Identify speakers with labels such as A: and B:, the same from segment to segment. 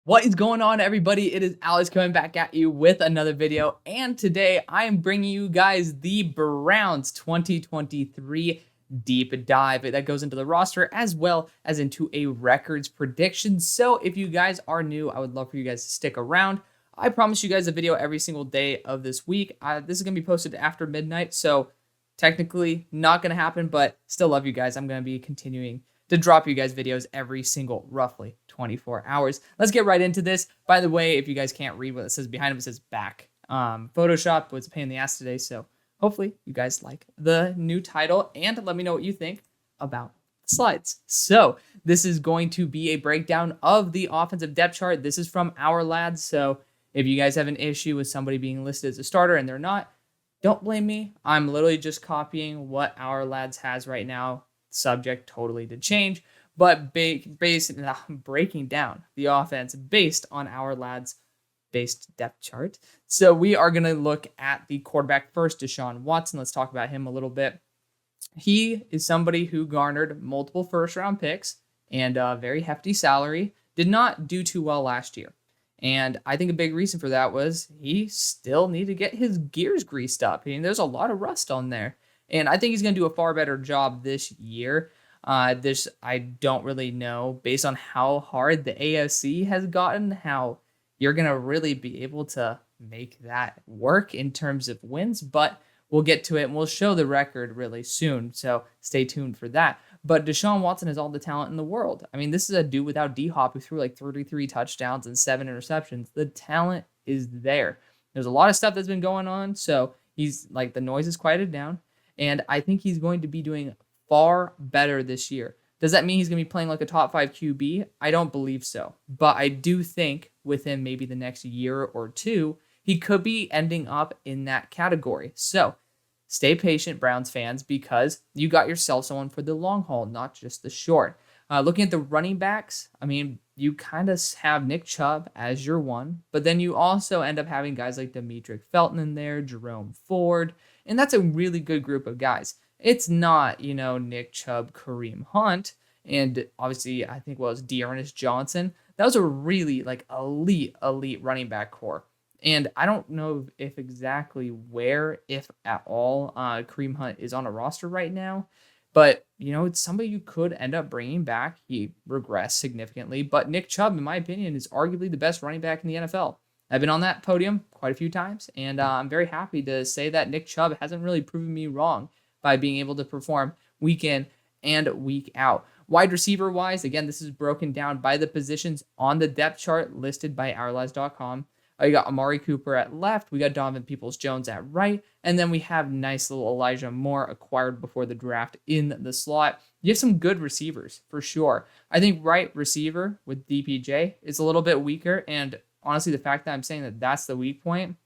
A: What is going on, everybody? It is Alex coming back at you with another video, and today I am bringing you guys the Browns 2023 deep dive that goes into the roster as well as into a records prediction. So if you guys are new, I would love for you guys to stick around. I promise you guys a video every single day of this week. This is going to be posted after midnight, so technically not going to happen, but still love you guys. I'm going to be continuing to drop you guys videos every single roughly 24 hours. Let's get right into this. By the way, if you guys can't read what it says behind him, it says back. Photoshop was a pain in the ass today, so hopefully you guys like the new title and let me know what you think about the slides. So this is going to be a breakdown of the offensive depth chart. This is from Our Lads, so if you guys have an issue with somebody being listed as a starter and they're not, don't blame me. I'm literally just copying what Our Lads has right now, subject totally to change, but breaking down the offense based on Our Lads based depth chart. So we are going to look at the quarterback first, Deshaun Watson. Let's talk about him a little bit. He is somebody who garnered multiple first-round picks and a very hefty salary. Did not do too well last year. And I think a big reason for that was he still needed to get his gears greased up. I mean, there's a lot of rust on there. And I think he's going to do a far better job this year. This I don't really know, based on how hard the AFC has gotten, how you're going to really be able to make that work in terms of wins. But we'll get to it, and we'll show the record really soon. So stay tuned for that. But Deshaun Watson has all the talent in the world. I mean, this is a dude without D-Hop who threw like 33 touchdowns and 7 interceptions. The talent is there. There's a lot of stuff that's been going on. So he's like, the noise is quieted down. And I think he's going to be doing far better this year. Does that mean he's going to be playing like a top 5 QB? I don't believe so. But I do think within maybe the next year or two, he could be ending up in that category. So stay patient, Browns fans, because you got yourself someone for the long haul, not just the short. Looking at the running backs, I mean, you kind of have Nick Chubb as your one, but then you also end up having guys like Demetric Felton in there, Jerome Ford, and that's a really good group of guys. It's not, Nick Chubb, Kareem Hunt, and obviously I think was Dearness Johnson. That was a really like elite running back core. And I don't know if exactly where, if at all, Kareem Hunt is on a roster right now. But, it's somebody you could end up bringing back. He regressed significantly. But Nick Chubb, in my opinion, is arguably the best running back in the NFL. I've been on that podium quite a few times. And I'm very happy to say that Nick Chubb hasn't really proven me wrong by being able to perform week in and week out. Wide receiver-wise, again, this is broken down by the positions on the depth chart listed by OurLives.com. You got Amari Cooper at left. We got Donovan Peoples-Jones at right. And then we have nice little Elijah Moore acquired before the draft in the slot. You have some good receivers for sure. I think right receiver with DPJ is a little bit weaker. And honestly, the fact that I'm saying that that's the weak point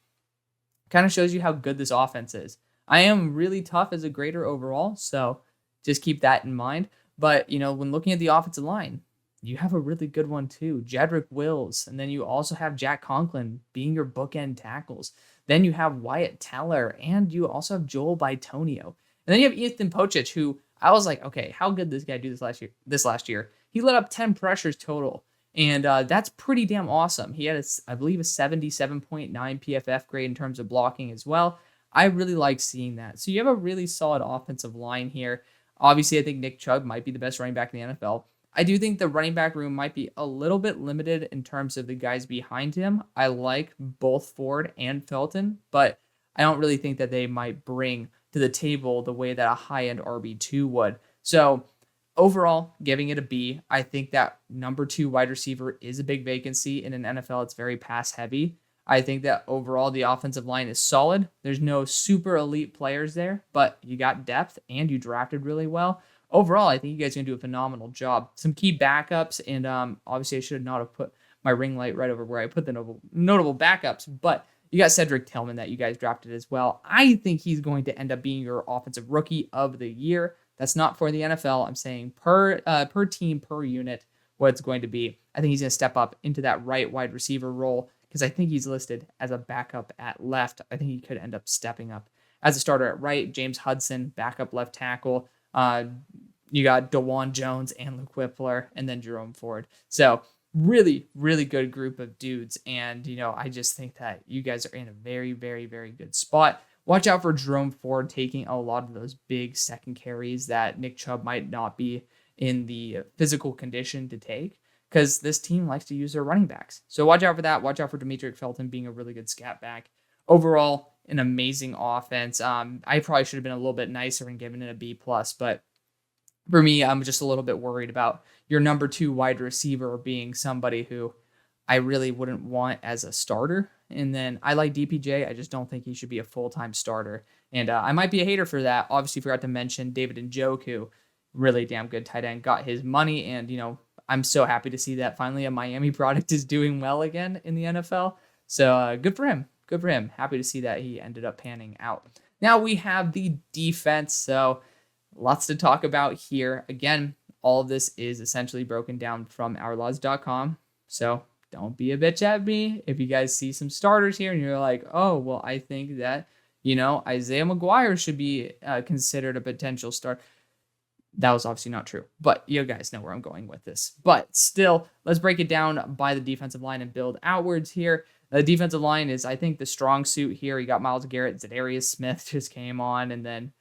A: kind of shows you how good this offense is. I am really tough as a grader overall, so just keep that in mind. But, when looking at the offensive line, you have a really good one too. Jedrick Wills. And then you also have Jack Conklin being your bookend tackles. Then you have Wyatt Teller. And you also have Joel Bitonio. And then you have Ethan Pocic, who I was like, okay, how good did this guy do this last year? He let up 10 pressures total. And that's pretty damn awesome. He had, I believe, a 77.9 PFF grade in terms of blocking as well. I really like seeing that. So you have a really solid offensive line here. Obviously, I think Nick Chubb might be the best running back in the NFL. I do think the running back room might be a little bit limited in terms of the guys behind him. I like both Ford and Felton, but I don't really think that they might bring to the table the way that a high-end RB2 would. So overall, giving it a B. I think that number 2 wide receiver is a big vacancy in an NFL. It's very pass-heavy. I think that overall the offensive line is solid. There's no super elite players there, but you got depth and you drafted really well. Overall, I think you guys are going to do a phenomenal job. Some key backups, and obviously I should not have put my ring light right over where I put the notable backups, but you got Cedric Tillman that you guys drafted as well. I think he's going to end up being your offensive rookie of the year. That's not for the NFL. I'm saying per team, per unit, what it's going to be. I think he's going to step up into that right wide receiver role because I think he's listed as a backup at left. I think he could end up stepping up as a starter at right. James Hudson, backup left tackle. You got DeJuan Jones and Luke Whippler, and then Jerome Ford. So really, really good group of dudes. And, I just think that you guys are in a very, very, very good spot. Watch out for Jerome Ford taking a lot of those big second carries that Nick Chubb might not be in the physical condition to take, because this team likes to use their running backs. So watch out for that. Watch out for Demetric Felton being a really good scat back. Overall, an amazing offense. I probably should have been a little bit nicer and given it a B+, but for me, I'm just a little bit worried about your number 2 wide receiver being somebody who I really wouldn't want as a starter. And then I like DPJ. I just don't think he should be a full-time starter. And I might be a hater for that. Obviously, forgot to mention David Njoku, really damn good tight end, got his money. And, I'm so happy to see that finally a Miami product is doing well again in the NFL. So good for him. Good for him. Happy to see that he ended up panning out. Now we have the defense. So lots to talk about here. Again, all of this is essentially broken down from ourlaws.com. So don't be a bitch at me if you guys see some starters here and you're like, oh, well, I think that, Isaiah McGuire should be considered a potential start. That was obviously not true, but you guys know where I'm going with this. But still, let's break it down by the defensive line and build outwards here. The defensive line is, I think, the strong suit here. You got Myles Garrett, Zadarius Smith just came on, and then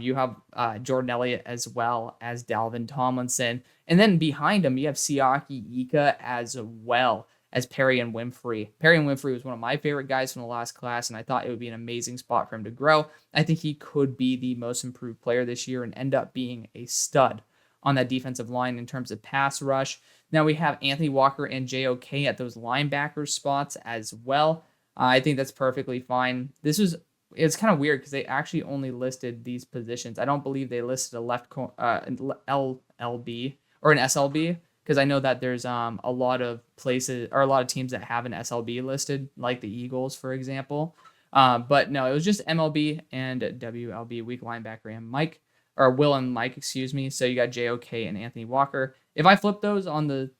A: you have Jordan Elliott as well as Dalvin Tomlinson. And then behind him, you have Siaki Ika as well as Perry and Winfrey. Perry and Winfrey was one of my favorite guys from the last class, and I thought it would be an amazing spot for him to grow. I think he could be the most improved player this year and end up being a stud on that defensive line in terms of pass rush. Now we have Anthony Walker and JOK at those linebacker spots as well. I think that's perfectly fine. It's kind of weird because they actually only listed these positions. I don't believe they listed a left LLB or an SLB, because I know that there's a lot of places or a lot of teams that have an SLB listed, like the Eagles, for example. But no, it was just MLB and WLB, weak linebacker, and Will and Mike, excuse me. So you got JOK and Anthony Walker. If I flip those on the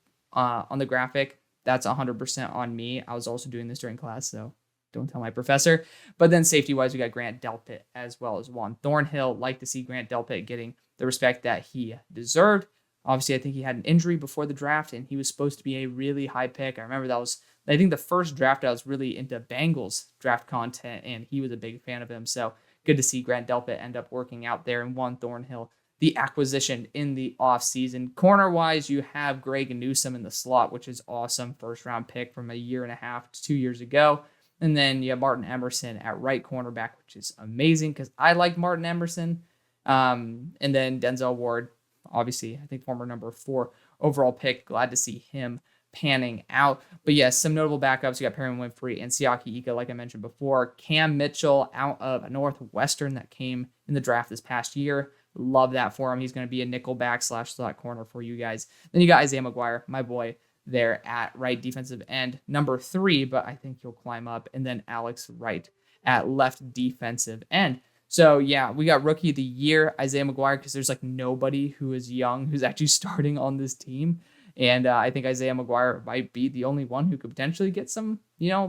A: graphic, that's 100% on me. I was also doing this during class, so don't tell my professor. But then safety-wise, we got Grant Delpit as well as Juan Thornhill. Like to see Grant Delpit getting the respect that he deserved. Obviously, I think he had an injury before the draft, and he was supposed to be a really high pick. I remember I think the first draft I was really into Bengals draft content, and he was a big fan of him. So good to see Grant Delpit end up working out there, and Juan Thornhill, the acquisition in the offseason. Corner-wise, you have Greg Newsome in the slot, which is awesome. First-round pick from a year and a half to 2 years ago. And then you have Martin Emerson at right cornerback, which is amazing because I like Martin Emerson. And then Denzel Ward, obviously, I think former number 4 overall pick. Glad to see him panning out. But yes, some notable backups. You got Perry Winfrey and Siaki Ika, like I mentioned before. Cam Mitchell out of Northwestern that came in the draft this past year. Love that for him. He's going to be a nickelback / slot corner for you guys. Then you got Isaiah McGuire, my boy, there at right defensive end, number 3, but I think he'll climb up. And then Alex Wright at left defensive end. So yeah, we got rookie of the year, Isaiah McGuire, because there's like nobody who is young who's actually starting on this team. And I think Isaiah McGuire might be the only one who could potentially get some,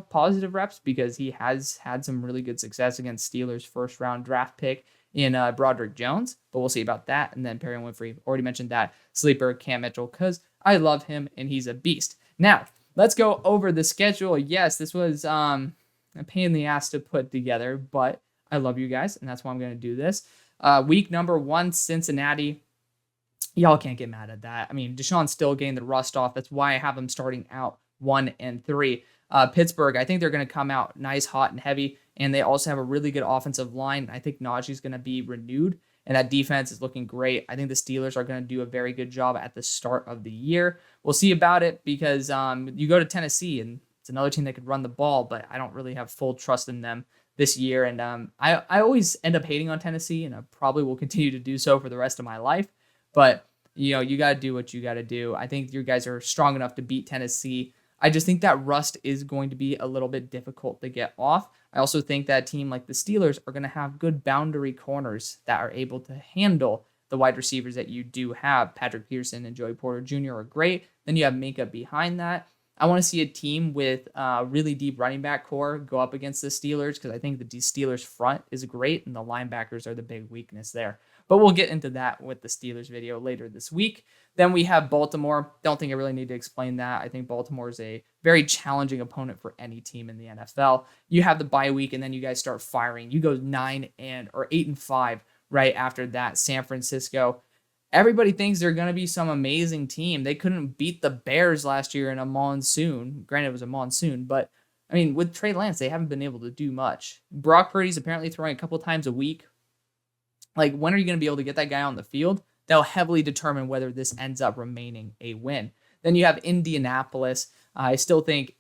A: positive reps, because he has had some really good success against Steelers' first round draft pick in Broderick Jones. But we'll see about that. And then Perry Winfrey, already mentioned that. Sleeper, Cam Mitchell, because I love him and he's a beast. Now, let's go over the schedule. Yes, this was a pain in the ass to put together, but I love you guys, and that's why I'm going to do this. Week number 1, Cincinnati. Y'all can't get mad at that. I mean, Deshaun's still getting the rust off. That's why I have him starting out 1 and 3. Pittsburgh, I think they're going to come out nice, hot, and heavy, and they also have a really good offensive line. I think Najee's going to be renewed, and that defense is looking great. I think the Steelers are going to do a very good job at the start of the year. We'll see about it, because you go to Tennessee, and it's another team that could run the ball, but I don't really have full trust in them this year. And I always end up hating on Tennessee, and I probably will continue to do so for the rest of my life. But, you got to do what you got to do. I think you guys are strong enough to beat Tennessee. I just think that rust is going to be a little bit difficult to get off. I also think that a team like the Steelers are going to have good boundary corners that are able to handle the wide receivers that you do have. Patrick Peterson and Joey Porter Jr. are great. Then you have Minka behind that. I want to see a team with really deep running back core go up against the Steelers, because I think the Steelers front is great and the linebackers are the big weakness there. But we'll get into that with the Steelers video later this week. Then we have Baltimore. Don't think I really need to explain that. I think Baltimore is a very challenging opponent for any team in the NFL. You have the bye week, and then you guys start firing. You go 8-5 right after that. San Francisco. Everybody thinks they're going to be some amazing team. They couldn't beat the Bears last year in a monsoon. Granted, it was a monsoon, but I mean, with Trey Lance, they haven't been able to do much. Brock Purdy's apparently throwing a couple times a week. Like, when are you going to be able to get that guy on the field? That'll heavily determine whether this ends up remaining a win. Then you have Indianapolis. I still think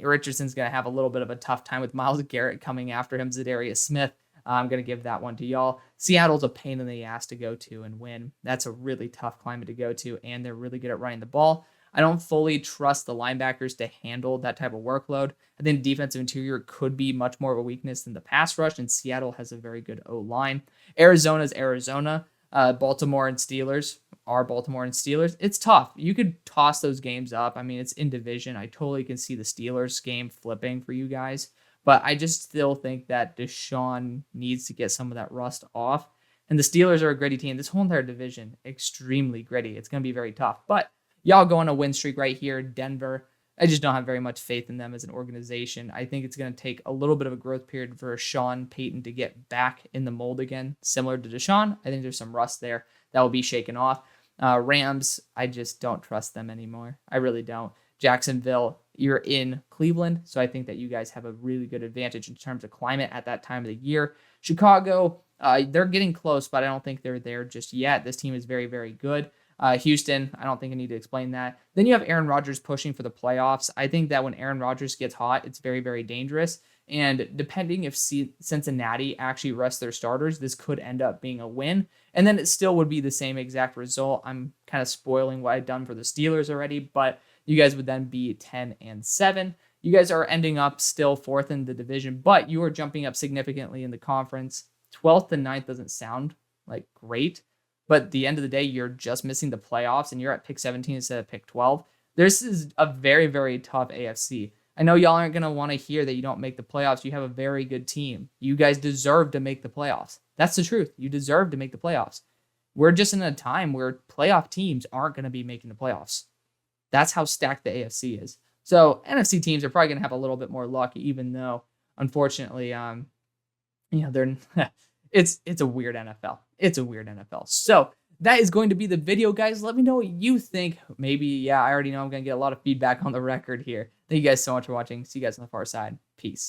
A: Richardson's going to have a little bit of a tough time with Myles Garrett coming after him, Zadarius Smith. I'm going to give that one to y'all. Seattle's a pain in the ass to go to and win. That's a really tough climate to go to, and they're really good at running the ball. I don't fully trust the linebackers to handle that type of workload. I think defensive interior could be much more of a weakness than the pass rush, and Seattle has a very good O-line. Arizona's Arizona. Baltimore and Steelers are Baltimore and Steelers. It's tough. You could toss those games up. I mean, it's in division. I totally can see the Steelers game flipping for you guys. But I just still think that Deshaun needs to get some of that rust off. And the Steelers are a gritty team. This whole entire division, extremely gritty. It's going to be very tough. But y'all go on a win streak right here. Denver, I just don't have very much faith in them as an organization. I think it's going to take a little bit of a growth period for Sean Payton to get back in the mold again. Similar to Deshaun, I think there's some rust there that will be shaken off. Rams, I just don't trust them anymore. I really don't. Jacksonville, you're in Cleveland, so I think that you guys have a really good advantage in terms of climate at that time of the year. Chicago, they're getting close, but I don't think they're there just yet. This team is very, very good. Houston, I don't think I need to explain that. Then you have Aaron Rodgers pushing for the playoffs. I think that when Aaron Rodgers gets hot, it's very, very dangerous. And depending if Cincinnati actually rests their starters, this could end up being a win. And then it still would be the same exact result. I'm kind of spoiling what I've done for the Steelers already, but you guys would then be 10-7. You guys are ending up still 4th in the division, but you are jumping up significantly in the conference. 12th and 9th doesn't sound like great, but at the end of the day, you're just missing the playoffs and you're at pick 17 instead of pick 12. This is a very, very tough AFC. I know y'all aren't going to want to hear that you don't make the playoffs. You have a very good team. You guys deserve to make the playoffs. That's the truth. You deserve to make the playoffs. We're just in a time where playoff teams aren't going to be making the playoffs. That's how stacked the AFC is. So NFC teams are probably going to have a little bit more luck, even though, unfortunately, they're it's a weird NFL. It's a weird NFL. So that is going to be the video, guys. Let me know what you think. Maybe, I already know I'm going to get a lot of feedback on the record here. Thank you guys so much for watching. See you guys on the far side. Peace.